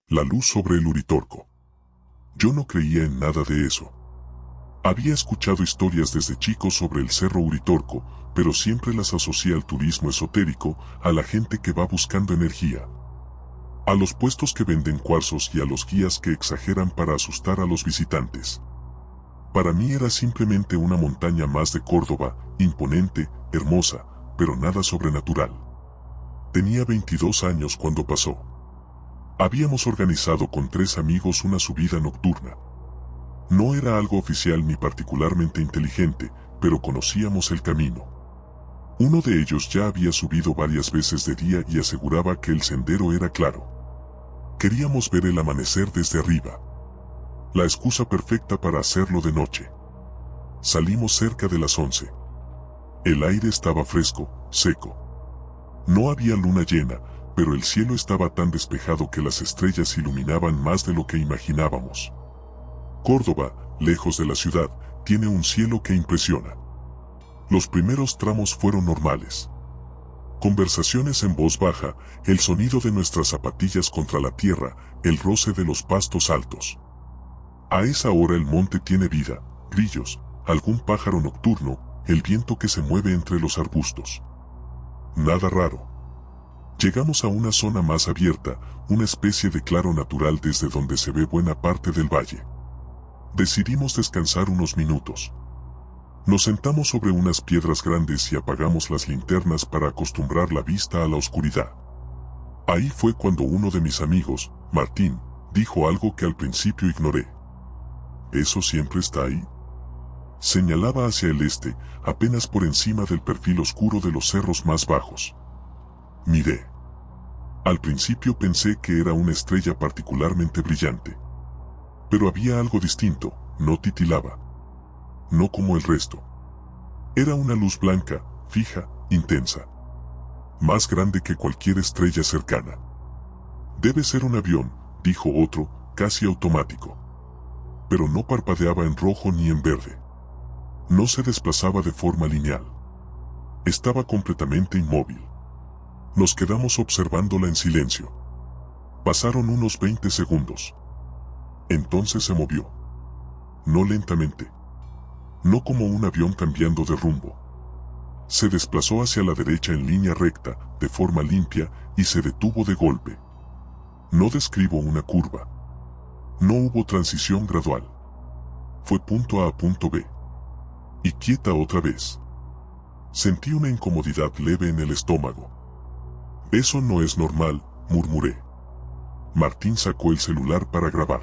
La luz sobre el Uritorco. Yo no creía en nada de eso. Había escuchado historias desde chico sobre el Cerro Uritorco, pero siempre las asocié al turismo esotérico, a la gente que va buscando energía, a los puestos que venden cuarzos y a los guías que exageran para asustar a los visitantes. Para mí era simplemente una montaña más de Córdoba, imponente, hermosa, pero nada sobrenatural. Tenía 22 años cuando pasó. Habíamos organizado con 3 amigos una subida nocturna. No era algo oficial ni particularmente inteligente, pero conocíamos el camino. Uno de ellos ya había subido varias veces de día y aseguraba que el sendero era claro. Queríamos ver el amanecer desde arriba. La excusa perfecta para hacerlo de noche. Salimos cerca de las 11. El aire estaba fresco, seco. No había luna llena, pero el cielo estaba tan despejado que las estrellas iluminaban más de lo que imaginábamos. Córdoba, lejos de la ciudad, tiene un cielo que impresiona. Los primeros tramos fueron normales. Conversaciones en voz baja, el sonido de nuestras zapatillas contra la tierra, el roce de los pastos altos. A esa hora el monte tiene vida, grillos, algún pájaro nocturno, el viento que se mueve entre los arbustos. Nada raro. Llegamos a una zona más abierta, una especie de claro natural desde donde se ve buena parte del valle. Decidimos descansar unos minutos. Nos sentamos sobre unas piedras grandes y apagamos las linternas para acostumbrar la vista a la oscuridad. Ahí fue cuando uno de mis amigos, Martín, dijo algo que al principio ignoré. ¿Eso siempre está ahí? Señalaba hacia el este, apenas por encima del perfil oscuro de los cerros más bajos. Miré. Al principio pensé que era una estrella particularmente brillante. Pero había algo distinto, no titilaba. No como el resto. Era una luz blanca, fija, intensa. Más grande que cualquier estrella cercana. Debe ser un avión, dijo otro, casi automático. Pero no parpadeaba en rojo ni en verde. No se desplazaba de forma lineal. Estaba completamente inmóvil. Nos quedamos observándola en silencio. Pasaron unos 20 segundos. Entonces se movió. No lentamente. No como un avión cambiando de rumbo. Se desplazó hacia la derecha en línea recta, de forma limpia, y se detuvo de golpe. No describo una curva. No hubo transición gradual. Fue punto A a punto B. Y quieta otra vez. Sentí una incomodidad leve en el estómago. Eso no es normal, murmuré. Martín sacó el celular para grabar.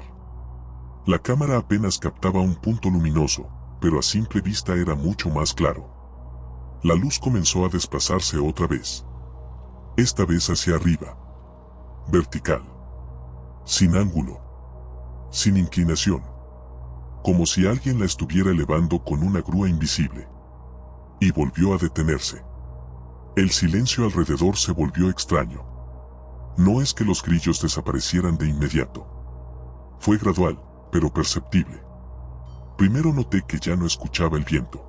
La cámara apenas captaba un punto luminoso, pero a simple vista era mucho más claro. La luz comenzó a desplazarse otra vez. Esta vez hacia arriba. Vertical. Sin ángulo. Sin inclinación. Como si alguien la estuviera elevando con una grúa invisible. Y volvió a detenerse. El silencio alrededor se volvió extraño. No es que los grillos desaparecieran de inmediato. Fue gradual, pero perceptible. Primero noté que ya no escuchaba el viento.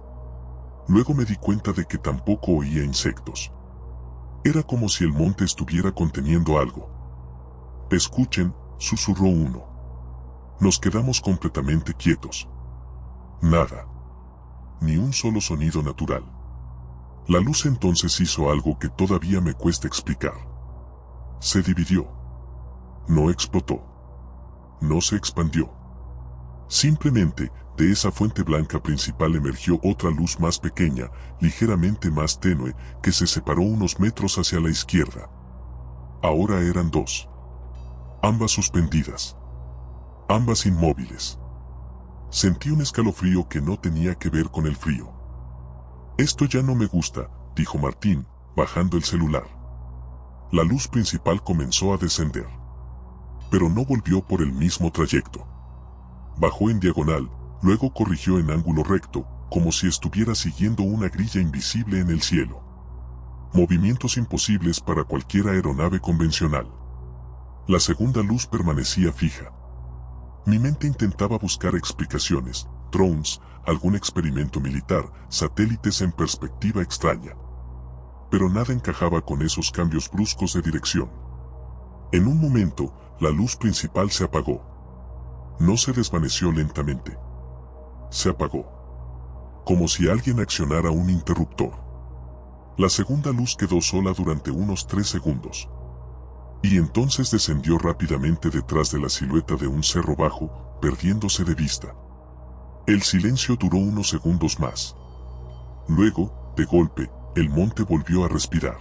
Luego me di cuenta de que tampoco oía insectos. Era como si el monte estuviera conteniendo algo. Escuchen, susurró uno. Nos quedamos completamente quietos. Nada. Ni un solo sonido natural. La luz entonces hizo algo que todavía me cuesta explicar. Se dividió. No explotó. No se expandió. Simplemente, de esa fuente blanca principal emergió otra luz más pequeña, ligeramente más tenue, que se separó unos metros hacia la izquierda. Ahora eran 2. Ambas suspendidas. Ambas inmóviles. Sentí un escalofrío que no tenía que ver con el frío. Esto ya no me gusta, dijo Martín, bajando el celular. La luz principal comenzó a descender. Pero no volvió por el mismo trayecto. Bajó en diagonal, luego corrigió en ángulo recto, como si estuviera siguiendo una grilla invisible en el cielo. Movimientos imposibles para cualquier aeronave convencional. La segunda luz permanecía fija. Mi mente intentaba buscar explicaciones, drones, algún experimento militar, satélites en perspectiva extraña. Pero nada encajaba con esos cambios bruscos de dirección. En un momento, la luz principal se apagó. No se desvaneció lentamente. Se apagó. Como si alguien accionara un interruptor. La segunda luz quedó sola durante unos 3 segundos. Y entonces descendió rápidamente detrás de la silueta de un cerro bajo, perdiéndose de vista. El silencio duró unos segundos más. Luego, de golpe, el monte volvió a respirar.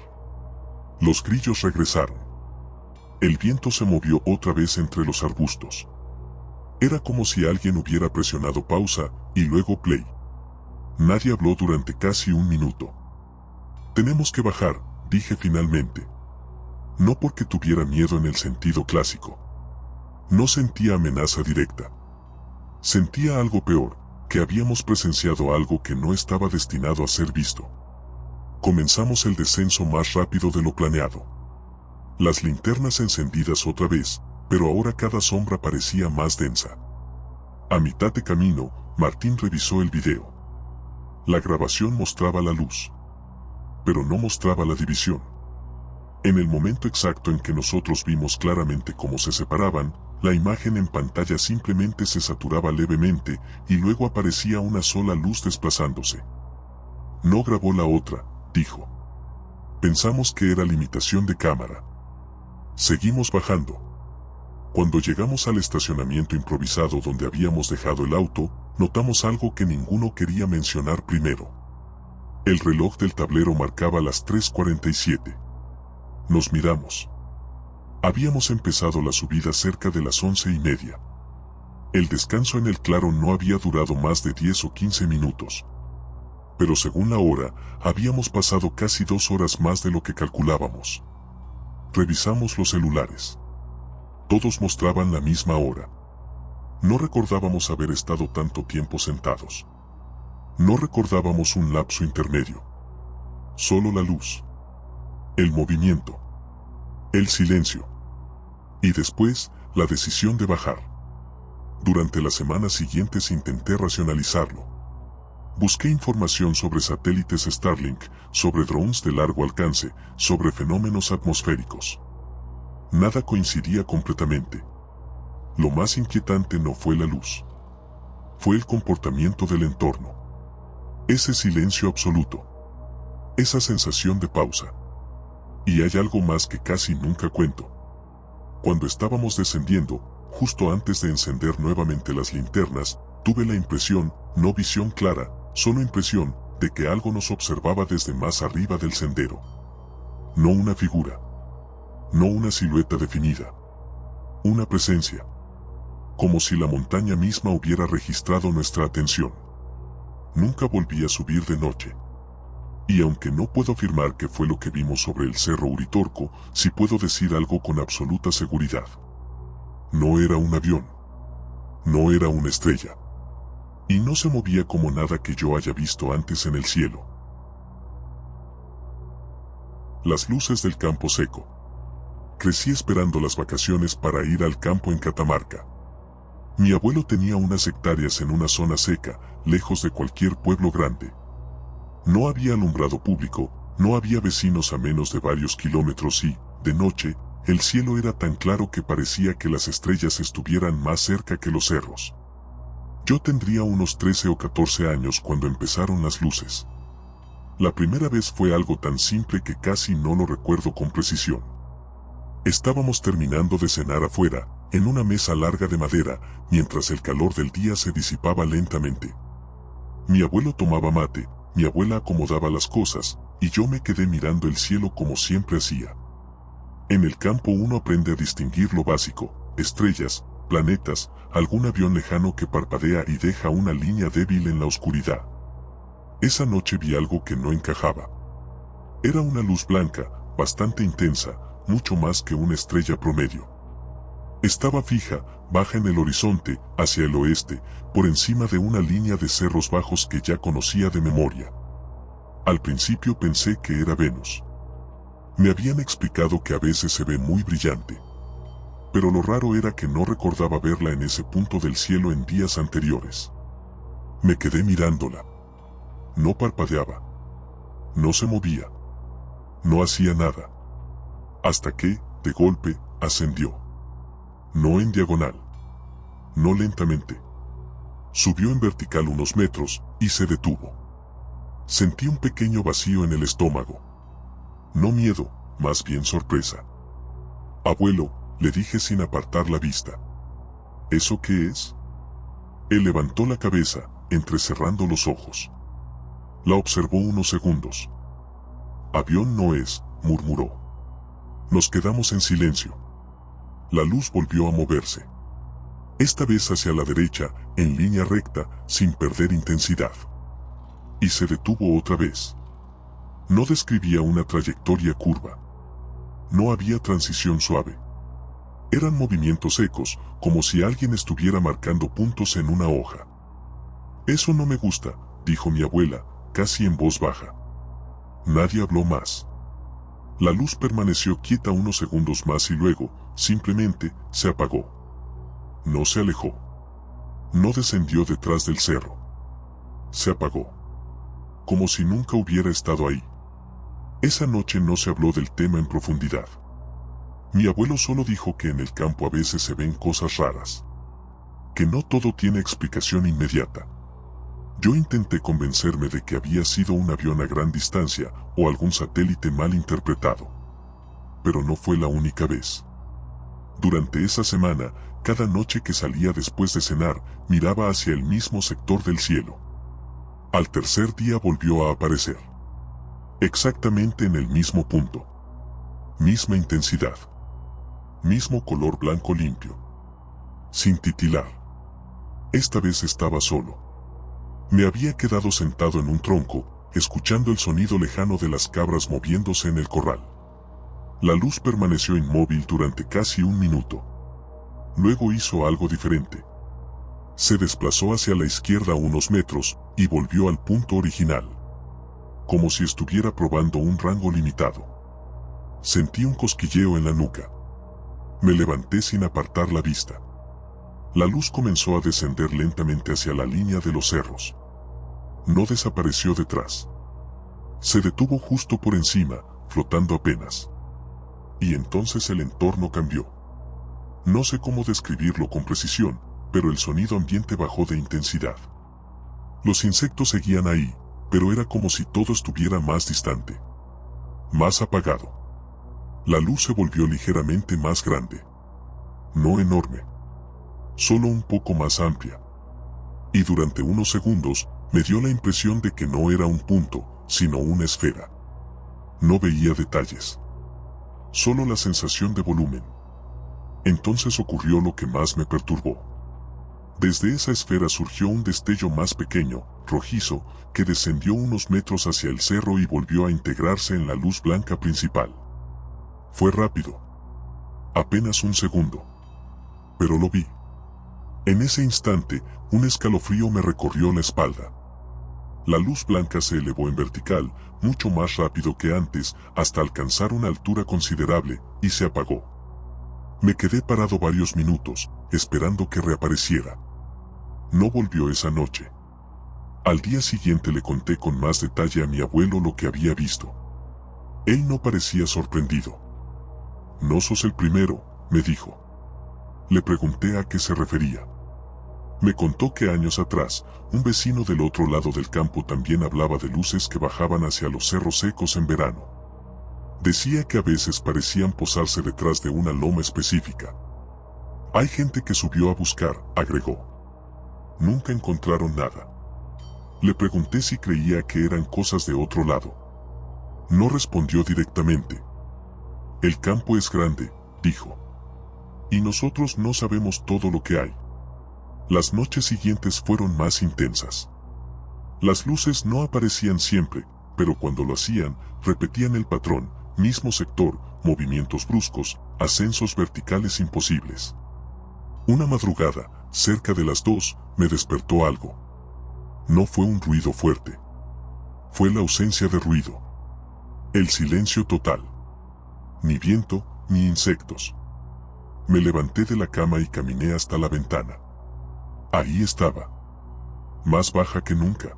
Los grillos regresaron. El viento se movió otra vez entre los arbustos. Era como si alguien hubiera presionado pausa y luego play. Nadie habló durante casi un minuto. Tenemos que bajar, dije finalmente. No porque tuviera miedo en el sentido clásico. No sentía amenaza directa. Sentía algo peor, que habíamos presenciado algo que no estaba destinado a ser visto. Comenzamos el descenso más rápido de lo planeado. Las linternas encendidas otra vez, pero ahora cada sombra parecía más densa. A mitad de camino, Martín revisó el video. La grabación mostraba la luz, pero no mostraba la división. En el momento exacto en que nosotros vimos claramente cómo se separaban, la imagen en pantalla simplemente se saturaba levemente y luego aparecía una sola luz desplazándose. No grabó la otra, dijo. Pensamos que era limitación de cámara. Seguimos bajando. Cuando llegamos al estacionamiento improvisado donde habíamos dejado el auto, notamos algo que ninguno quería mencionar primero. El reloj del tablero marcaba las 3:47. Nos miramos. Habíamos empezado la subida cerca de las 11:30. El descanso en el claro no había durado más de 10 o 15 minutos. Pero según la hora, habíamos pasado casi 2 horas más de lo que calculábamos. Revisamos los celulares. Todos mostraban la misma hora. No recordábamos haber estado tanto tiempo sentados. No recordábamos un lapso intermedio. Solo la luz. El movimiento. El silencio. Y después, la decisión de bajar. Durante las semanas siguientes intenté racionalizarlo. Busqué información sobre satélites Starlink, sobre drones de largo alcance, sobre fenómenos atmosféricos. Nada coincidía completamente. Lo más inquietante no fue la luz. Fue el comportamiento del entorno. Ese silencio absoluto. Esa sensación de pausa. Y hay algo más que casi nunca cuento. Cuando estábamos descendiendo, justo antes de encender nuevamente las linternas, tuve la impresión, no visión clara, solo impresión, de que algo nos observaba desde más arriba del sendero. No una figura. No una silueta definida. Una presencia. Como si la montaña misma hubiera registrado nuestra atención. Nunca volví a subir de noche. Y aunque no puedo afirmar que fue lo que vimos sobre el Cerro Uritorco, sí puedo decir algo con absoluta seguridad. No era un avión. No era una estrella. Y no se movía como nada que yo haya visto antes en el cielo. Las luces del campo seco. Crecí esperando las vacaciones para ir al campo en Catamarca. Mi abuelo tenía unas hectáreas en una zona seca, lejos de cualquier pueblo grande. No había alumbrado público, no había vecinos a menos de varios kilómetros y, de noche, el cielo era tan claro que parecía que las estrellas estuvieran más cerca que los cerros. Yo tendría unos 13 o 14 años cuando empezaron las luces. La primera vez fue algo tan simple que casi no lo recuerdo con precisión. Estábamos terminando de cenar afuera, en una mesa larga de madera, mientras el calor del día se disipaba lentamente. Mi abuelo tomaba mate, mi abuela acomodaba las cosas, y yo me quedé mirando el cielo como siempre hacía. En el campo uno aprende a distinguir lo básico, estrellas, planetas, algún avión lejano que parpadea y deja una línea débil en la oscuridad. Esa noche vi algo que no encajaba. Era una luz blanca, bastante intensa, mucho más que una estrella promedio. Estaba fija, baja en el horizonte, hacia el oeste, por encima de una línea de cerros bajos que ya conocía de memoria. Al principio pensé que era Venus. Me habían explicado que a veces se ve muy brillante. Pero lo raro era que no recordaba verla en ese punto del cielo en días anteriores. Me quedé mirándola. No parpadeaba. No se movía. No hacía nada. Hasta que, de golpe, ascendió. No en diagonal. No lentamente. Subió en vertical unos metros y se detuvo. Sentí un pequeño vacío en el estómago. No miedo, más bien sorpresa. Abuelo, le dije sin apartar la vista. ¿Eso qué es? Él levantó la cabeza, entrecerrando los ojos. La observó unos segundos. Avión no es, murmuró. Nos quedamos en silencio. La luz volvió a moverse. Esta vez hacia la derecha, en línea recta, sin perder intensidad. Y se detuvo otra vez. No describía una trayectoria curva. No había transición suave. Eran movimientos secos, como si alguien estuviera marcando puntos en una hoja. Eso no me gusta, dijo mi abuela, casi en voz baja. Nadie habló más. La luz permaneció quieta unos segundos más y luego, simplemente, se apagó. No se alejó. No descendió detrás del cerro. Se apagó. Como si nunca hubiera estado ahí. Esa noche no se habló del tema en profundidad. Mi abuelo solo dijo que en el campo a veces se ven cosas raras. Que no todo tiene explicación inmediata. Yo intenté convencerme de que había sido un avión a gran distancia o algún satélite mal interpretado. Pero no fue la única vez. Durante esa semana, cada noche que salía después de cenar, miraba hacia el mismo sector del cielo. Al tercer día volvió a aparecer. Exactamente en el mismo punto. Misma intensidad. Mismo color blanco limpio. Sin titilar. Esta vez estaba solo. Me había quedado sentado en un tronco, escuchando el sonido lejano de las cabras moviéndose en el corral. La luz permaneció inmóvil durante casi un minuto. Luego hizo algo diferente. Se desplazó hacia la izquierda unos metros y volvió al punto original. Como si estuviera probando un rango limitado. Sentí un cosquilleo en la nuca. Me levanté sin apartar la vista. La luz comenzó a descender lentamente hacia la línea de los cerros. No desapareció detrás. Se detuvo justo por encima, flotando apenas. Y entonces el entorno cambió. No sé cómo describirlo con precisión, pero el sonido ambiente bajó de intensidad. Los insectos seguían ahí, pero era como si todo estuviera más distante. Más apagado. La luz se volvió ligeramente más grande. No enorme. Solo un poco más amplia. Y durante unos segundos, me dio la impresión de que no era un punto, sino una esfera. No veía detalles. Solo la sensación de volumen. Entonces ocurrió lo que más me perturbó. Desde esa esfera surgió un destello más pequeño, rojizo, que descendió unos metros hacia el cerro y volvió a integrarse en la luz blanca principal. Fue rápido. Apenas un segundo. Pero lo vi. En ese instante, un escalofrío me recorrió la espalda. La luz blanca se elevó en vertical, mucho más rápido que antes, hasta alcanzar una altura considerable, y se apagó. Me quedé parado varios minutos, esperando que reapareciera. No volvió esa noche. Al día siguiente le conté con más detalle a mi abuelo lo que había visto. Él no parecía sorprendido. «No sos el primero», me dijo. Le pregunté a qué se refería. Me contó que años atrás, un vecino del otro lado del campo también hablaba de luces que bajaban hacia los cerros secos en verano. Decía que a veces parecían posarse detrás de una loma específica. Hay gente que subió a buscar, agregó. Nunca encontraron nada. Le pregunté si creía que eran cosas de otro lado. No respondió directamente. El campo es grande, dijo. Y nosotros no sabemos todo lo que hay. Las noches siguientes fueron más intensas. Las luces no aparecían siempre, pero cuando lo hacían, repetían el patrón, mismo sector, movimientos bruscos, ascensos verticales imposibles. Una madrugada, cerca de las 2, me despertó algo. No fue un ruido fuerte. Fue la ausencia de ruido. El silencio total. Ni viento, ni insectos. Me levanté de la cama y caminé hasta la ventana. Ahí estaba. Más baja que nunca.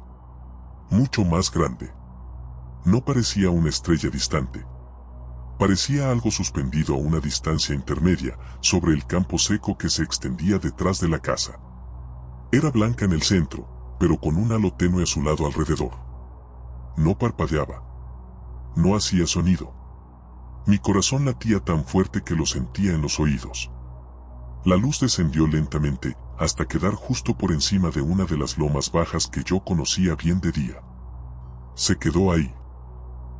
Mucho más grande. No parecía una estrella distante. Parecía algo suspendido a una distancia intermedia sobre el campo seco que se extendía detrás de la casa. Era blanca en el centro, pero con un halo tenue a su lado alrededor. No parpadeaba. No hacía sonido. Mi corazón latía tan fuerte que lo sentía en los oídos. La luz descendió lentamente hasta quedar justo por encima de una de las lomas bajas que yo conocía bien de día. Se quedó ahí,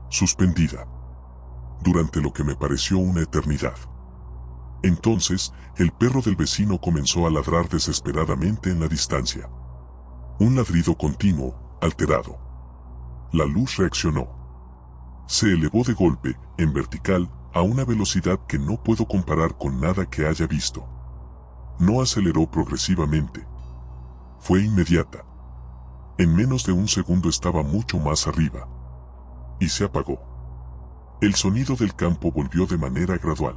suspendida, durante lo que me pareció una eternidad. Entonces, el perro del vecino comenzó a ladrar desesperadamente en la distancia. Un ladrido continuo, alterado. La luz reaccionó. Se elevó de golpe, en vertical, a una velocidad que no puedo comparar con nada que haya visto. No aceleró progresivamente. Fue inmediata. En menos de un segundo estaba mucho más arriba. Y se apagó. El sonido del campo volvió de manera gradual.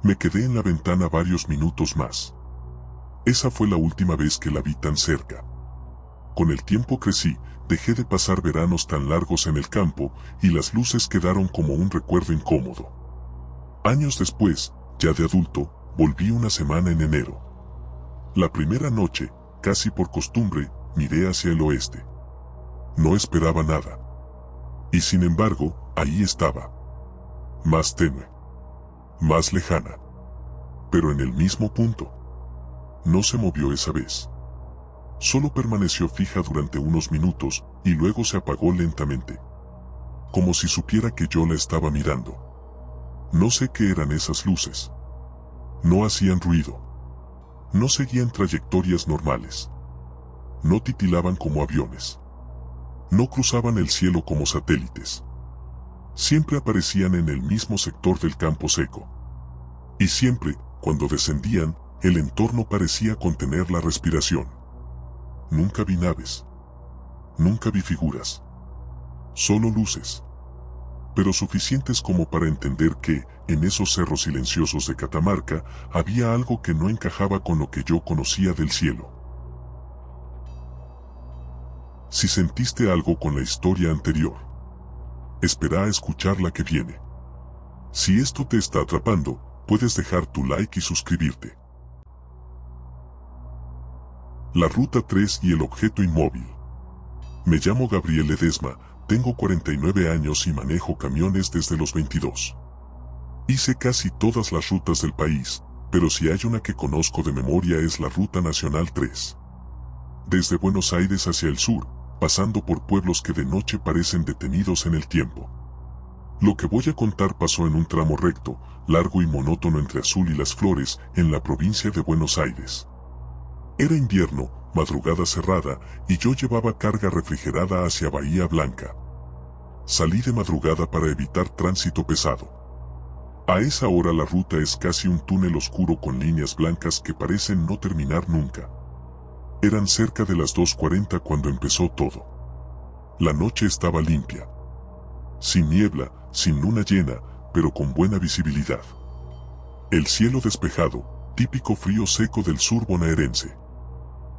Me quedé en la ventana varios minutos más. Esa fue la última vez que la vi tan cerca. Con el tiempo crecí, dejé de pasar veranos tan largos en el campo, y las luces quedaron como un recuerdo incómodo. Años después, ya de adulto, volví una semana en enero. La primera noche, casi por costumbre, miré hacia el oeste. No esperaba nada. Y sin embargo, ahí estaba. Más tenue. Más lejana. Pero en el mismo punto. No se movió esa vez. Solo permaneció fija durante unos minutos, y luego se apagó lentamente. Como si supiera que yo la estaba mirando. No sé qué eran esas luces. No hacían ruido. No seguían trayectorias normales. No titilaban como aviones. No cruzaban el cielo como satélites. Siempre aparecían en el mismo sector del campo seco. Y siempre, cuando descendían, el entorno parecía contener la respiración. Nunca vi naves. Nunca vi figuras. Solo luces. Pero suficientes como para entender que, en esos cerros silenciosos de Catamarca, había algo que no encajaba con lo que yo conocía del cielo. Si sentiste algo con la historia anterior, espera a escuchar la que viene. Si esto te está atrapando, puedes dejar tu like y suscribirte. La Ruta 3 y el objeto inmóvil. Me llamo Gabriel Ledesma, tengo 49 años y manejo camiones desde los 22. Hice casi todas las rutas del país, pero si hay una que conozco de memoria es la Ruta Nacional 3. Desde Buenos Aires hacia el sur, pasando por pueblos que de noche parecen detenidos en el tiempo. Lo que voy a contar pasó en un tramo recto, largo y monótono entre Azul y Las Flores, en la provincia de Buenos Aires. Era invierno, madrugada cerrada, y yo llevaba carga refrigerada hacia Bahía Blanca. Salí de madrugada para evitar tránsito pesado. A esa hora la ruta es casi un túnel oscuro con líneas blancas que parecen no terminar nunca. Eran cerca de las 2:40 cuando empezó todo. La noche estaba limpia. Sin niebla, sin luna llena, pero con buena visibilidad. El cielo despejado, típico frío seco del sur bonaerense.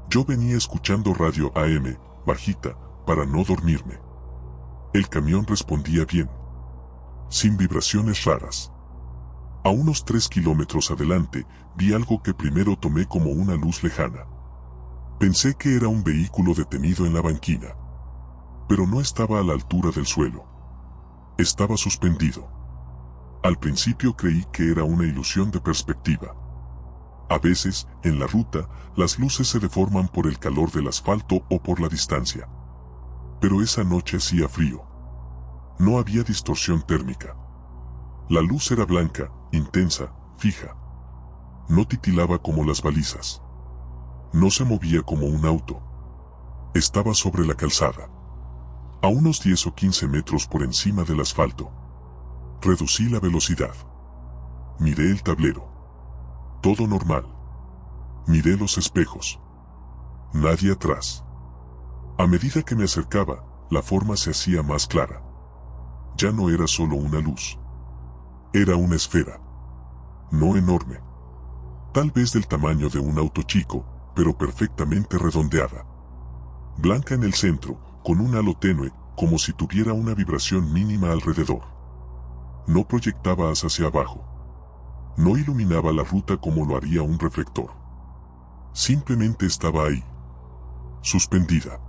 Yo venía escuchando radio AM, bajita, para no dormirme. El camión respondía bien. Sin vibraciones raras. A unos 3 kilómetros adelante, vi algo que primero tomé como una luz lejana. Pensé que era un vehículo detenido en la banquina. Pero no estaba a la altura del suelo. Estaba suspendido. Al principio creí que era una ilusión de perspectiva. A veces, en la ruta, las luces se deforman por el calor del asfalto o por la distancia. Pero esa noche hacía frío. No había distorsión térmica. La luz era blanca, intensa, fija. No titilaba como las balizas. No se movía como un auto. Estaba sobre la calzada. A unos 10 o 15 metros por encima del asfalto. Reducí la velocidad. Miré el tablero. Todo normal. Miré los espejos. Nadie atrás. A medida que me acercaba, la forma se hacía más clara. Ya no era solo una luz. Era una esfera. No enorme. Tal vez del tamaño de un auto chico, pero perfectamente redondeada. Blanca en el centro, con un halo tenue, como si tuviera una vibración mínima alrededor. No proyectaba hacia abajo. No iluminaba la ruta como lo haría un reflector. Simplemente estaba ahí, suspendida.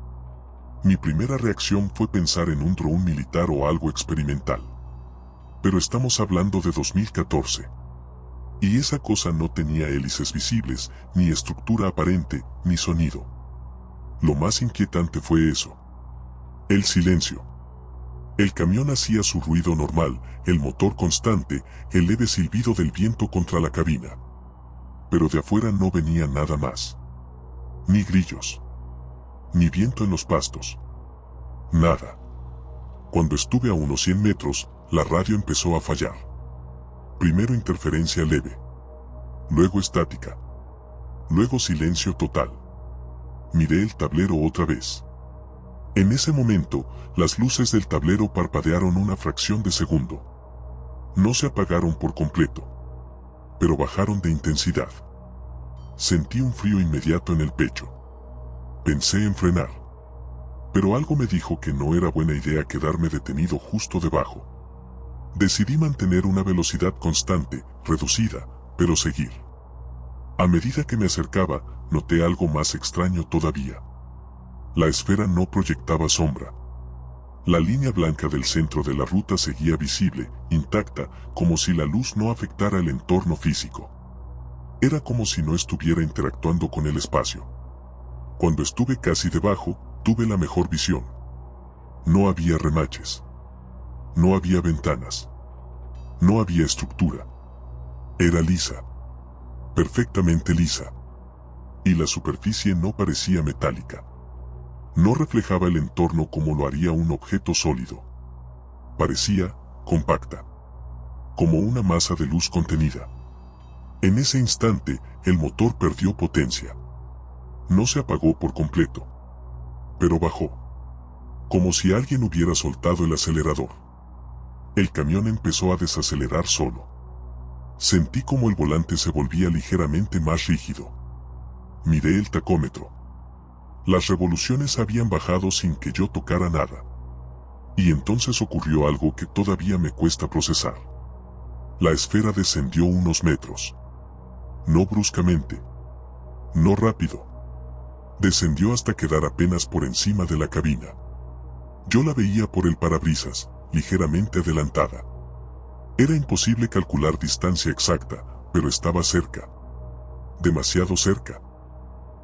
Mi primera reacción fue pensar en un dron militar o algo experimental. Pero estamos hablando de 2014. Y esa cosa no tenía hélices visibles, ni estructura aparente, ni sonido. Lo más inquietante fue eso. El silencio. El camión hacía su ruido normal, el motor constante, el leve silbido del viento contra la cabina. Pero de afuera no venía nada más. Ni grillos. Ni viento en los pastos. Nada. Cuando estuve a unos 100 metros, la radio empezó a fallar. Primero interferencia leve. Luego estática. Luego silencio total. Miré el tablero otra vez. En ese momento, las luces del tablero parpadearon una fracción de segundo. No se apagaron por completo, pero bajaron de intensidad. Sentí un frío inmediato en el pecho. Pensé en frenar, pero algo me dijo que no era buena idea quedarme detenido justo debajo. Decidí mantener una velocidad constante, reducida, pero seguir. A medida que me acercaba, noté algo más extraño todavía. La esfera no proyectaba sombra. La línea blanca del centro de la ruta seguía visible, intacta, como si la luz no afectara el entorno físico. Era como si no estuviera interactuando con el espacio. Cuando estuve casi debajo, tuve la mejor visión. No había remaches. No había ventanas. No había estructura. Era lisa. Perfectamente lisa. Y la superficie no parecía metálica. No reflejaba el entorno como lo haría un objeto sólido. Parecía compacta. Como una masa de luz contenida. En ese instante, el motor perdió potencia. No se apagó por completo. Pero bajó. Como si alguien hubiera soltado el acelerador. El camión empezó a desacelerar solo. Sentí como el volante se volvía ligeramente más rígido. Miré el tacómetro. Las revoluciones habían bajado sin que yo tocara nada. Y entonces ocurrió algo que todavía me cuesta procesar. La esfera descendió unos metros. No bruscamente. No rápido. Descendió hasta quedar apenas por encima de la cabina. Yo la veía por el parabrisas, ligeramente adelantada. Era imposible calcular distancia exacta, pero estaba cerca. Demasiado cerca.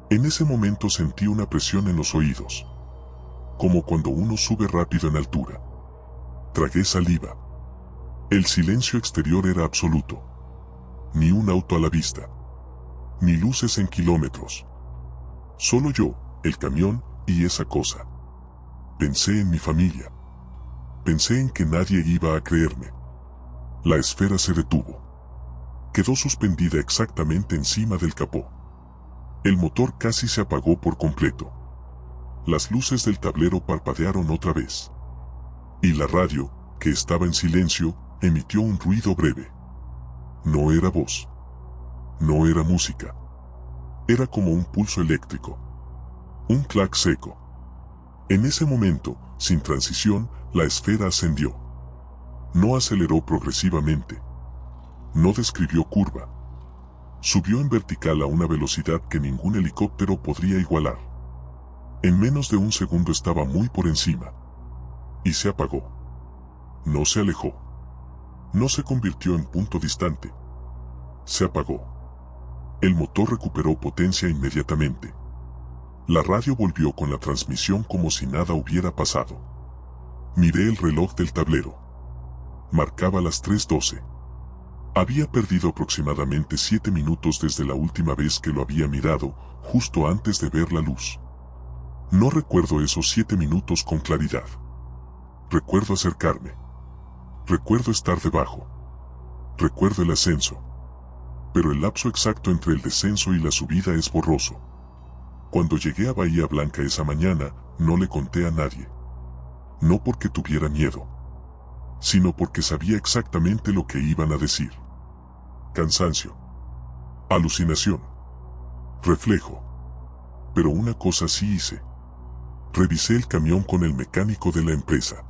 En ese momento sentí una presión en los oídos. Como cuando uno sube rápido en altura. Tragué saliva. El silencio exterior era absoluto. Ni un auto a la vista. Ni luces en kilómetros. Solo yo, el camión y esa cosa. Pensé en mi familia. Pensé en que nadie iba a creerme. La esfera se detuvo. Quedó suspendida exactamente encima del capó. El motor casi se apagó por completo. Las luces del tablero parpadearon otra vez. Y la radio, que estaba en silencio, emitió un ruido breve. No era voz. No era música. Era como un pulso eléctrico. Un clac seco. En ese momento, sin transición, la esfera ascendió. No aceleró progresivamente. No describió curva. Subió en vertical a una velocidad que ningún helicóptero podría igualar. En menos de un segundo estaba muy por encima. Y se apagó. No se alejó. No se convirtió en punto distante. Se apagó. El motor recuperó potencia inmediatamente. La radio volvió con la transmisión como si nada hubiera pasado. Miré el reloj del tablero. Marcaba las 3:12. Había perdido aproximadamente 7 minutos desde la última vez que lo había mirado, justo antes de ver la luz. No recuerdo esos 7 minutos con claridad. Recuerdo acercarme. Recuerdo estar debajo. Recuerdo el ascenso. Pero el lapso exacto entre el descenso y la subida es borroso. Cuando llegué a Bahía Blanca esa mañana, no le conté a nadie. No porque tuviera miedo, sino porque sabía exactamente lo que iban a decir. Cansancio. Alucinación. Reflejo. Pero una cosa sí hice. Revisé el camión con el mecánico de la empresa.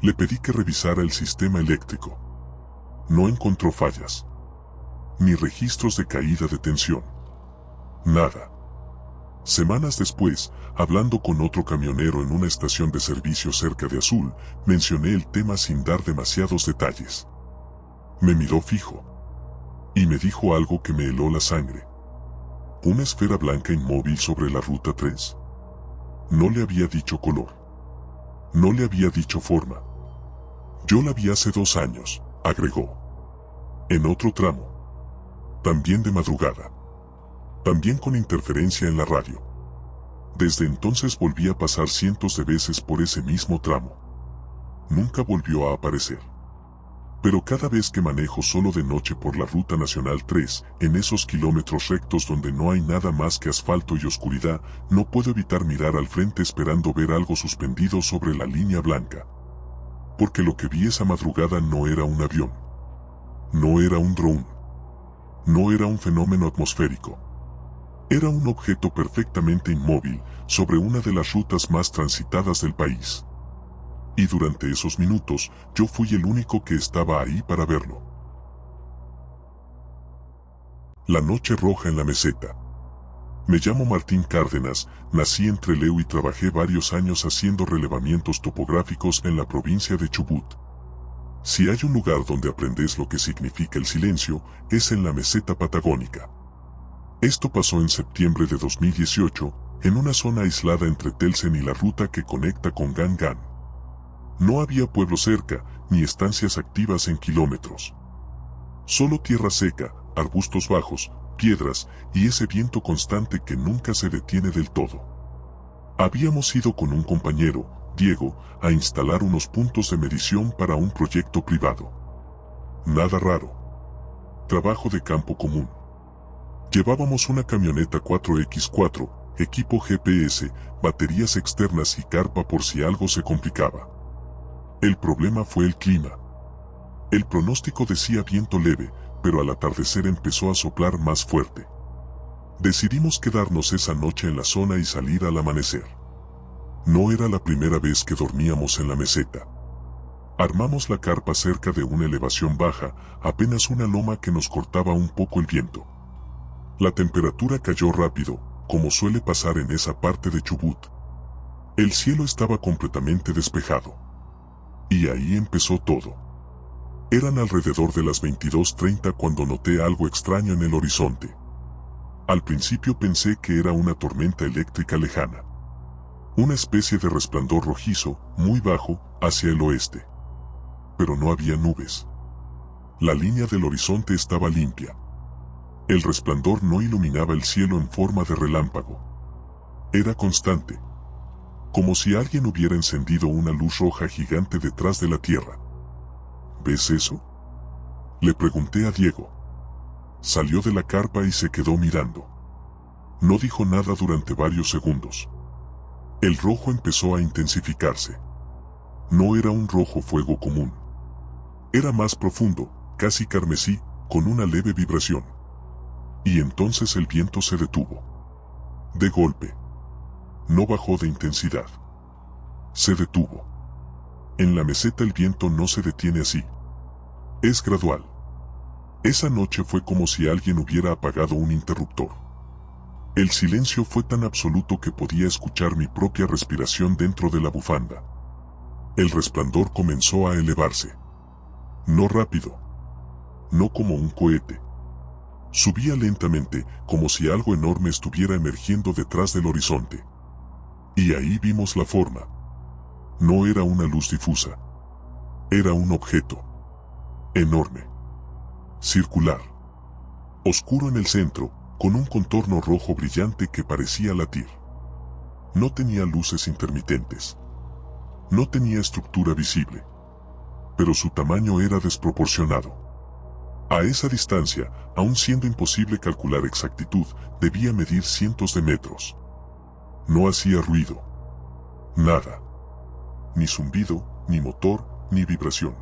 Le pedí que revisara el sistema eléctrico. No encontró fallas, ni registros de caída de tensión. Nada. Semanas después, hablando con otro camionero en una estación de servicio cerca de Azul, mencioné el tema sin dar demasiados detalles. Me miró fijo y me dijo algo que me heló la sangre. Una esfera blanca inmóvil sobre la ruta 3. No le había dicho color. No le había dicho forma. Yo la vi hace 2 años, agregó. En otro tramo. También de madrugada. También con interferencia en la radio. Desde entonces volví a pasar cientos de veces por ese mismo tramo. Nunca volvió a aparecer. Pero cada vez que manejo solo de noche por la Ruta Nacional 3, en esos kilómetros rectos donde no hay nada más que asfalto y oscuridad, no puedo evitar mirar al frente esperando ver algo suspendido sobre la línea blanca. Porque lo que vi esa madrugada no era un avión. No era un dron. No era un fenómeno atmosférico. Era un objeto perfectamente inmóvil sobre una de las rutas más transitadas del país. Y durante esos minutos, yo fui el único que estaba ahí para verlo. La noche roja en la meseta. Me llamo Martín Cárdenas, nací en Trelew y trabajé varios años haciendo relevamientos topográficos en la provincia de Chubut. Si hay un lugar donde aprendes lo que significa el silencio, es en la meseta patagónica. Esto pasó en septiembre de 2018, en una zona aislada entre Telsen y la ruta que conecta con Gangan. No había pueblo cerca, ni estancias activas en kilómetros. Solo tierra seca, arbustos bajos, piedras y ese viento constante que nunca se detiene del todo. Habíamos ido con un compañero, Diego, a instalar unos puntos de medición para un proyecto privado. Nada raro. Trabajo de campo común. Llevábamos una camioneta 4x4, equipo GPS, baterías externas y carpa por si algo se complicaba. El problema fue el clima. El pronóstico decía viento leve, pero al atardecer empezó a soplar más fuerte. Decidimos quedarnos esa noche en la zona y salir al amanecer. No era la primera vez que dormíamos en la meseta. Armamos la carpa cerca de una elevación baja, apenas una loma que nos cortaba un poco el viento. La temperatura cayó rápido, como suele pasar en esa parte de Chubut. El cielo estaba completamente despejado. Y ahí empezó todo. Eran alrededor de las 22:30 cuando noté algo extraño en el horizonte. Al principio pensé que era una tormenta eléctrica lejana. Una especie de resplandor rojizo, muy bajo, hacia el oeste. Pero no había nubes. La línea del horizonte estaba limpia. El resplandor no iluminaba el cielo en forma de relámpago. Era constante. Como si alguien hubiera encendido una luz roja gigante detrás de la tierra. ¿Ves eso? Le pregunté a Diego. Salió de la carpa y se quedó mirando. No dijo nada durante varios segundos. El rojo empezó a intensificarse. No era un rojo fuego común. Era más profundo, casi carmesí, con una leve vibración. Y entonces el viento se detuvo. De golpe. No bajó de intensidad. Se detuvo. En la meseta el viento no se detiene así. Es gradual. Esa noche fue como si alguien hubiera apagado un interruptor. El silencio fue tan absoluto que podía escuchar mi propia respiración dentro de la bufanda. El resplandor comenzó a elevarse. No rápido. No como un cohete. Subía lentamente, como si algo enorme estuviera emergiendo detrás del horizonte. Y ahí vimos la forma. No era una luz difusa. Era un objeto. Enorme. Circular. Oscuro en el centro, con un contorno rojo brillante que parecía latir. No tenía luces intermitentes. No tenía estructura visible. Pero su tamaño era desproporcionado. A esa distancia, aun siendo imposible calcular exactitud, debía medir cientos de metros. No hacía ruido. Nada. Ni zumbido, ni motor, ni vibración.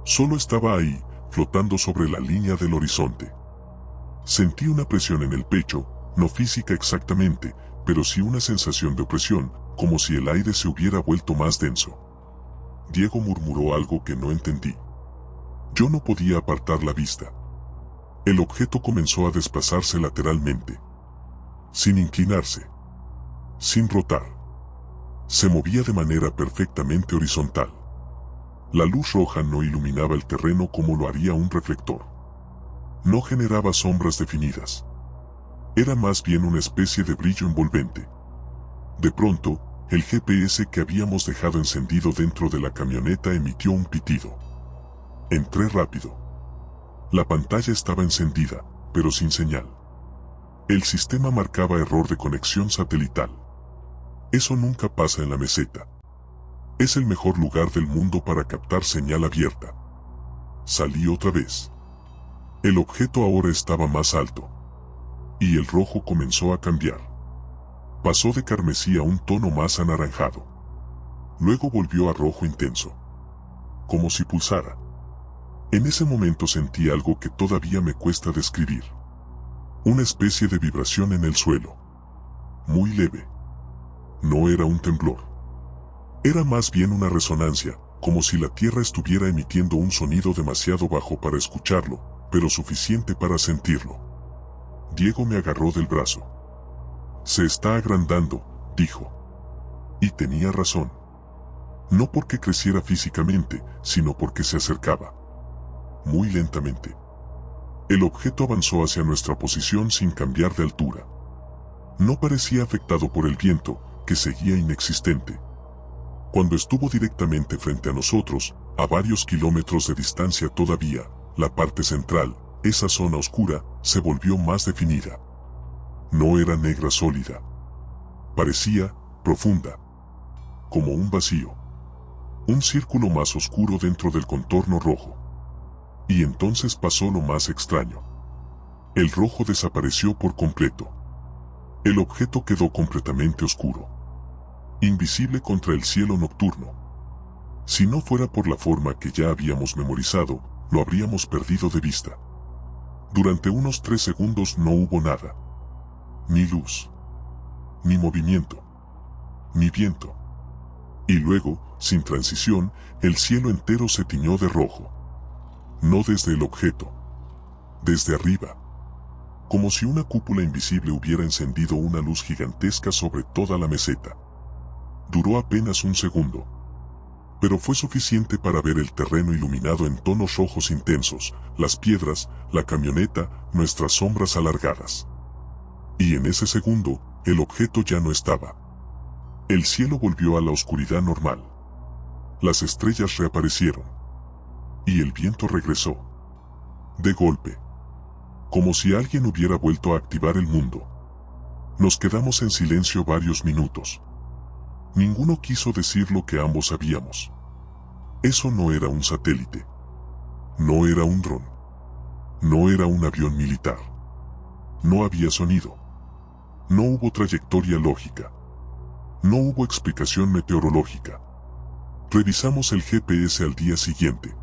Solo estaba ahí, flotando sobre la línea del horizonte. Sentí una presión en el pecho, no física exactamente, pero sí una sensación de opresión, como si el aire se hubiera vuelto más denso. Diego murmuró algo que no entendí. Yo no podía apartar la vista. El objeto comenzó a desplazarse lateralmente, sin inclinarse, sin rotar. Se movía de manera perfectamente horizontal. La luz roja no iluminaba el terreno como lo haría un reflector. No generaba sombras definidas. Era más bien una especie de brillo envolvente. De pronto, el GPS que habíamos dejado encendido dentro de la camioneta emitió un pitido. Entré rápido. La pantalla estaba encendida, pero sin señal. El sistema marcaba error de conexión satelital. Eso nunca pasa en la meseta. Es el mejor lugar del mundo para captar señal abierta. Salí otra vez. El objeto ahora estaba más alto. Y el rojo comenzó a cambiar. Pasó de carmesí a un tono más anaranjado. Luego volvió a rojo intenso. Como si pulsara. En ese momento sentí algo que todavía me cuesta describir. Una especie de vibración en el suelo. Muy leve. No era un temblor. Era más bien una resonancia, como si la tierra estuviera emitiendo un sonido demasiado bajo para escucharlo, pero suficiente para sentirlo. Diego me agarró del brazo. Se está agrandando, dijo. Y tenía razón. No porque creciera físicamente, sino porque se acercaba. Muy lentamente. El objeto avanzó hacia nuestra posición sin cambiar de altura. No parecía afectado por el viento, que seguía inexistente. Cuando estuvo directamente frente a nosotros, a varios kilómetros de distancia todavía, la parte central, esa zona oscura, se volvió más definida. No era negra sólida. Parecía profunda. Como un vacío. Un círculo más oscuro dentro del contorno rojo. Y entonces pasó lo más extraño. El rojo desapareció por completo. El objeto quedó completamente oscuro. Invisible contra el cielo nocturno. Si no fuera por la forma que ya habíamos memorizado, lo habríamos perdido de vista. Durante unos 3 segundos no hubo nada. Ni luz. Ni movimiento. Ni viento. Y luego, sin transición, el cielo entero se tiñó de rojo. No desde el objeto. Desde arriba. Como si una cúpula invisible hubiera encendido una luz gigantesca sobre toda la meseta. Duró apenas un segundo. Pero fue suficiente para ver el terreno iluminado en tonos rojos intensos, las piedras, la camioneta, nuestras sombras alargadas. Y en ese segundo, el objeto ya no estaba. El cielo volvió a la oscuridad normal. Las estrellas reaparecieron. Y el viento regresó. De golpe. Como si alguien hubiera vuelto a activar el mundo. Nos quedamos en silencio varios minutos. Ninguno quiso decir lo que ambos sabíamos. Eso no era un satélite. No era un dron. No era un avión militar. No había sonido. No hubo trayectoria lógica. No hubo explicación meteorológica. Revisamos el GPS al día siguiente.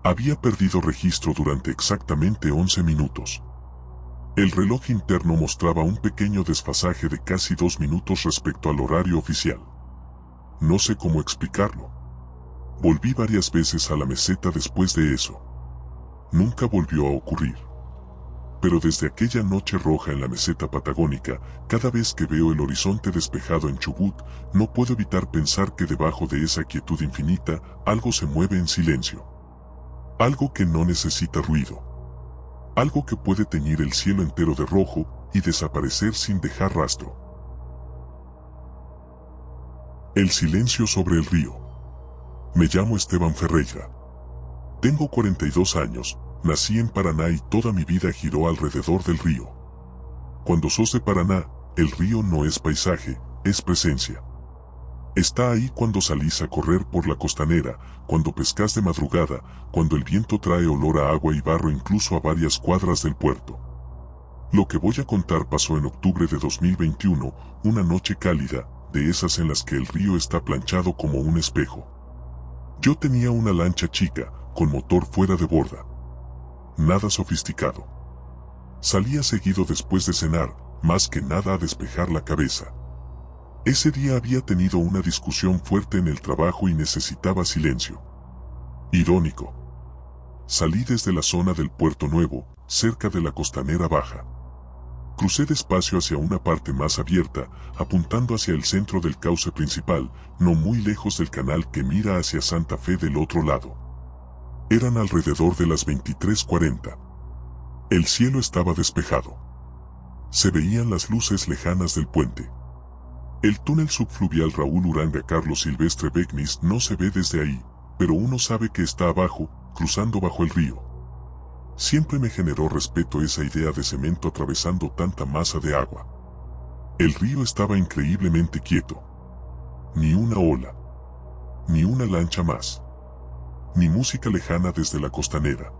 Había perdido registro durante exactamente 11 minutos. El reloj interno mostraba un pequeño desfasaje de casi 2 minutos respecto al horario oficial. No sé cómo explicarlo. Volví varias veces a la meseta después de eso. Nunca volvió a ocurrir. Pero desde aquella noche roja en la meseta patagónica, cada vez que veo el horizonte despejado en Chubut, no puedo evitar pensar que debajo de esa quietud infinita, algo se mueve en silencio. Algo que no necesita ruido. Algo que puede teñir el cielo entero de rojo y desaparecer sin dejar rastro. El silencio sobre el río. Me llamo Esteban Ferreira. Tengo 42 años, nací en Paraná y toda mi vida giró alrededor del río. Cuando sos de Paraná, el río no es paisaje, es presencia. Está ahí cuando salís a correr por la costanera, cuando pescas de madrugada, cuando el viento trae olor a agua y barro incluso a varias cuadras del puerto. Lo que voy a contar pasó en octubre de 2021, una noche cálida, de esas en las que el río está planchado como un espejo. Yo tenía una lancha chica, con motor fuera de borda. Nada sofisticado. Salía seguido después de cenar, más que nada a despejar la cabeza. Ese día había tenido una discusión fuerte en el trabajo y necesitaba silencio. Irónico. Salí desde la zona del Puerto Nuevo, cerca de la Costanera Baja. Crucé despacio hacia una parte más abierta, apuntando hacia el centro del cauce principal, no muy lejos del canal que mira hacia Santa Fe del otro lado. Eran alrededor de las 23:40. El cielo estaba despejado. Se veían las luces lejanas del puente. El túnel subfluvial Raúl Uranga Carlos Silvestre Begnis no se ve desde ahí, pero uno sabe que está abajo, cruzando bajo el río. Siempre me generó respeto esa idea de cemento atravesando tanta masa de agua. El río estaba increíblemente quieto. Ni una ola. Ni una lancha más. Ni música lejana desde la costanera.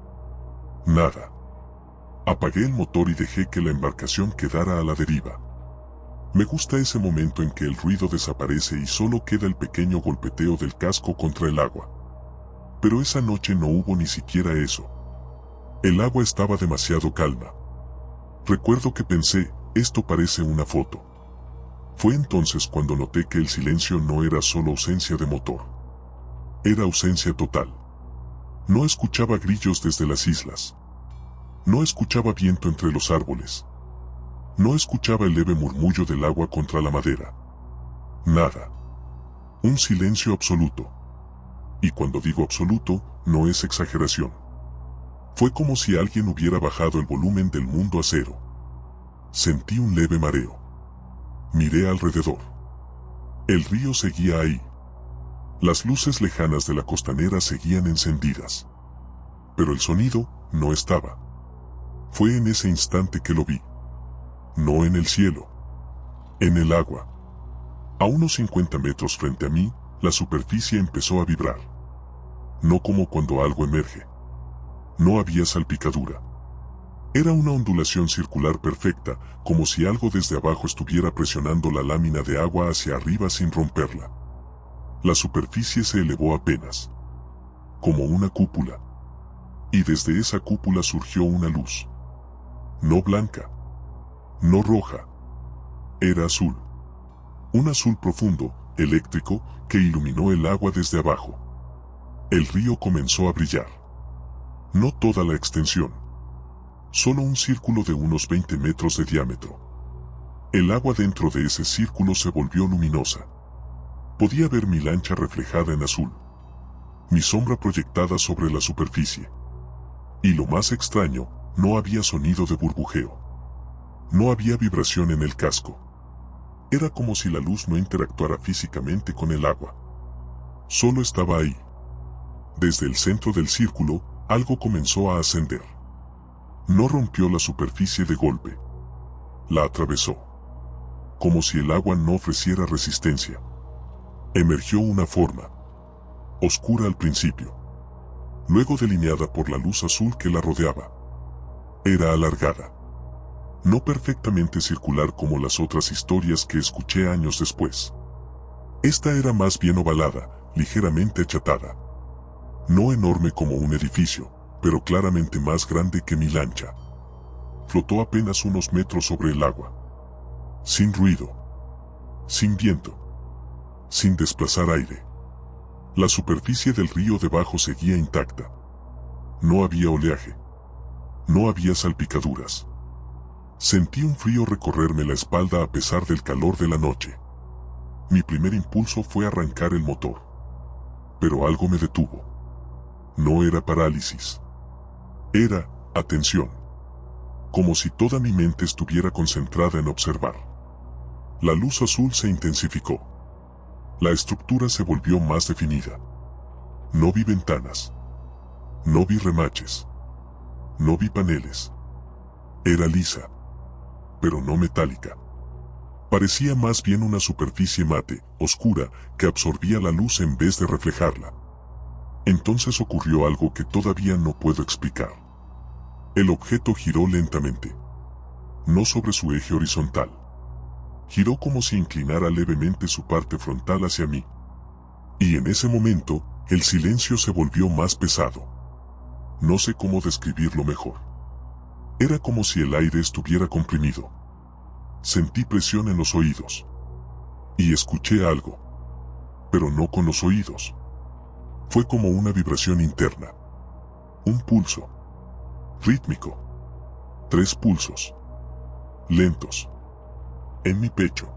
Nada. Apagué el motor y dejé que la embarcación quedara a la deriva. Me gusta ese momento en que el ruido desaparece y solo queda el pequeño golpeteo del casco contra el agua. Pero esa noche no hubo ni siquiera eso. El agua estaba demasiado calma. Recuerdo que pensé, esto parece una foto. Fue entonces cuando noté que el silencio no era solo ausencia de motor. Era ausencia total. No escuchaba grillos desde las islas. No escuchaba viento entre los árboles. No escuchaba el leve murmullo del agua contra la madera. Nada. Un silencio absoluto. Y cuando digo absoluto, no es exageración. Fue como si alguien hubiera bajado el volumen del mundo a cero. Sentí un leve mareo. Miré alrededor. El río seguía ahí. Las luces lejanas de la costanera seguían encendidas. Pero el sonido no estaba. Fue en ese instante que lo vi. No en el cielo. En el agua. A unos 50 metros frente a mí, la superficie empezó a vibrar. No como cuando algo emerge. No había salpicadura. Era una ondulación circular perfecta, como si algo desde abajo estuviera presionando la lámina de agua hacia arriba sin romperla. La superficie se elevó apenas. Como una cúpula. Y desde esa cúpula surgió una luz. No blanca. No roja. Era azul. Un azul profundo, eléctrico, que iluminó el agua desde abajo. El río comenzó a brillar. No toda la extensión. Solo un círculo de unos 20 metros de diámetro. El agua dentro de ese círculo se volvió luminosa. Podía ver mi lancha reflejada en azul. Mi sombra proyectada sobre la superficie. Y lo más extraño, no había sonido de burbujeo. No había vibración en el casco. Era como si la luz no interactuara físicamente con el agua. Solo estaba ahí. Desde el centro del círculo, algo comenzó a ascender. No rompió la superficie de golpe. La atravesó. Como si el agua no ofreciera resistencia. Emergió una forma. Oscura al principio. Luego delineada por la luz azul que la rodeaba. Era alargada. No perfectamente circular como las otras historias que escuché años después. Esta era más bien ovalada, ligeramente achatada. No enorme como un edificio, pero claramente más grande que mi lancha. Flotó apenas unos metros sobre el agua. Sin ruido. Sin viento. Sin desplazar aire. La superficie del río debajo seguía intacta. No había oleaje. No había salpicaduras. Sentí un frío recorrerme la espalda a pesar del calor de la noche. Mi primer impulso fue arrancar el motor. Pero algo me detuvo. No era parálisis. Era atención. Como si toda mi mente estuviera concentrada en observar. La luz azul se intensificó. La estructura se volvió más definida. No vi ventanas. No vi remaches. No vi paneles. Era lisa. Pero no metálica. Parecía más bien una superficie mate, oscura, que absorbía la luz en vez de reflejarla. Entonces ocurrió algo que todavía no puedo explicar. El objeto giró lentamente. No sobre su eje horizontal. Giró como si inclinara levemente su parte frontal hacia mí. Y en ese momento, el silencio se volvió más pesado. No sé cómo describirlo mejor. Era como si el aire estuviera comprimido. Sentí presión en los oídos. Y escuché algo. Pero no con los oídos. Fue como una vibración interna. Un pulso. Rítmico. 3 pulsos. Lentos. En mi pecho.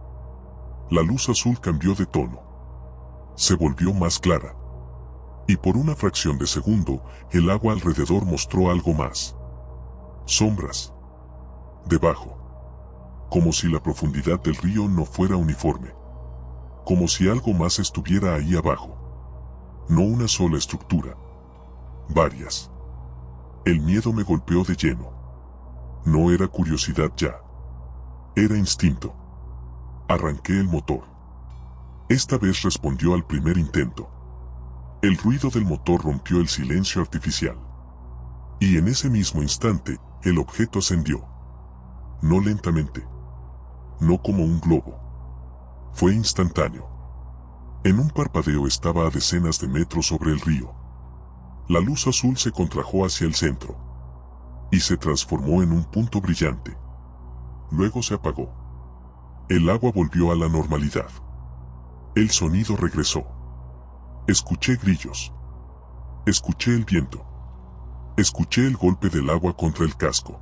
La luz azul cambió de tono. Se volvió más clara. Y por una fracción de segundo, el agua alrededor mostró algo más. Sombras. Debajo. Como si la profundidad del río no fuera uniforme. Como si algo más estuviera ahí abajo. No una sola estructura. Varias. El miedo me golpeó de lleno. No era curiosidad ya. Era instinto. Arranqué el motor. Esta vez respondió al primer intento. El ruido del motor rompió el silencio artificial. Y en ese mismo instante, el objeto ascendió. No lentamente. No como un globo. Fue instantáneo. En un parpadeo estaba a decenas de metros sobre el río. La luz azul se contrajo hacia el centro. Y se transformó en un punto brillante. Luego se apagó. El agua volvió a la normalidad. El sonido regresó. Escuché grillos. Escuché el viento. Escuché el golpe del agua contra el casco.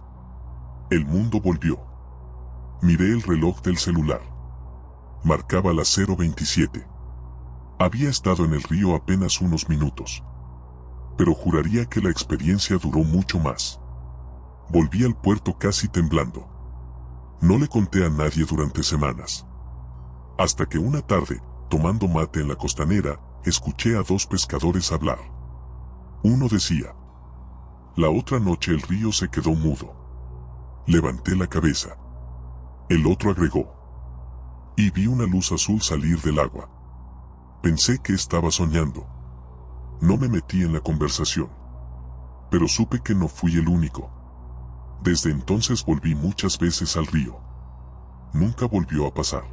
El mundo volvió. Miré el reloj del celular. Marcaba las 0:27. Había estado en el río apenas unos minutos. Pero juraría que la experiencia duró mucho más. Volví al puerto casi temblando. No le conté a nadie durante semanas. Hasta que una tarde, tomando mate en la costanera, escuché a 2 pescadores hablar. Uno decía: la otra noche el río se quedó mudo. Levanté la cabeza. El otro agregó: y vi una luz azul salir del agua. Pensé que estaba soñando. No me metí en la conversación. Pero supe que no fui el único. Desde entonces volví muchas veces al río. Nunca volvió a pasar.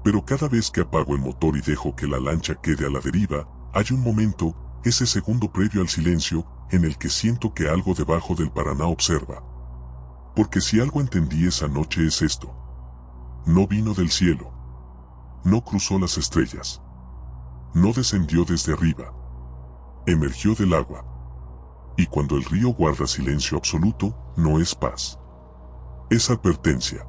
Pero cada vez que apago el motor y dejo que la lancha quede a la deriva, hay un momento, ese segundo previo al silencio, en el que siento que algo debajo del Paraná observa. Porque si algo entendí esa noche es esto. No vino del cielo. No cruzó las estrellas. No descendió desde arriba. Emergió del agua. Y cuando el río guarda silencio absoluto, no es paz. Es advertencia.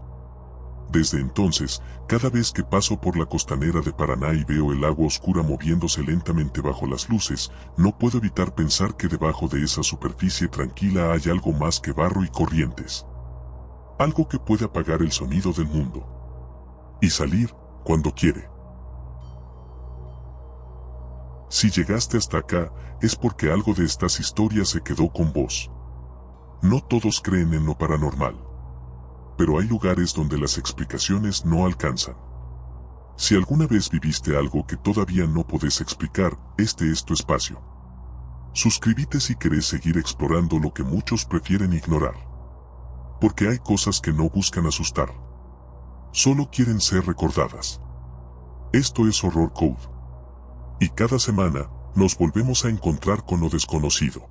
Desde entonces, cada vez que paso por la costanera de Paraná y veo el agua oscura moviéndose lentamente bajo las luces, no puedo evitar pensar que debajo de esa superficie tranquila hay algo más que barro y corrientes. Algo que puede apagar el sonido del mundo. Y salir, cuando quiere. Si llegaste hasta acá, es porque algo de estas historias se quedó con vos. No todos creen en lo paranormal. Pero hay lugares donde las explicaciones no alcanzan. Si alguna vez viviste algo que todavía no podés explicar, este es tu espacio. Suscríbete si querés seguir explorando lo que muchos prefieren ignorar. Porque hay cosas que no buscan asustar. Solo quieren ser recordadas. Esto es Horror Code. Y cada semana, nos volvemos a encontrar con lo desconocido.